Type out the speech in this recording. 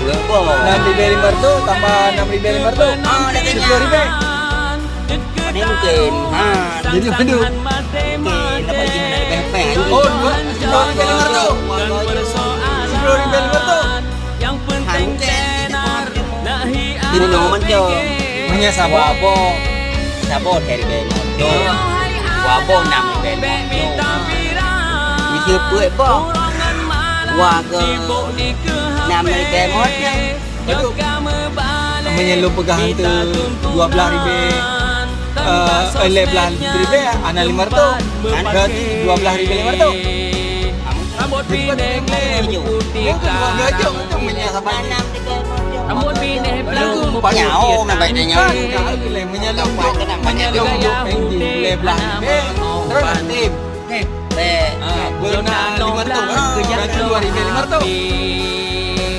6.5 tu tambah 6.500 tu. Dah kenyang. 10.000. Ini mungkin. Jadi mana? Mungkin dapat gini dari peng-peng aja. Oh, 10.500. 10.500 tu. Mungkin. Ini nomor tu. Punya sabar. Sabo dari Bemoto. Wabo 6.500. Bisa buat apa? Warga 6.500. Betul. Namanya lu pegang tu 12.000. 11.000 anak 500. Berarti 12.500. Rambut bine putih Gajah macam punya sabar. Rambut bine belagu Nyau nak baik dia nyau. Menyalung belah. Terus nanti Teh benar 500. Berarti 2.500.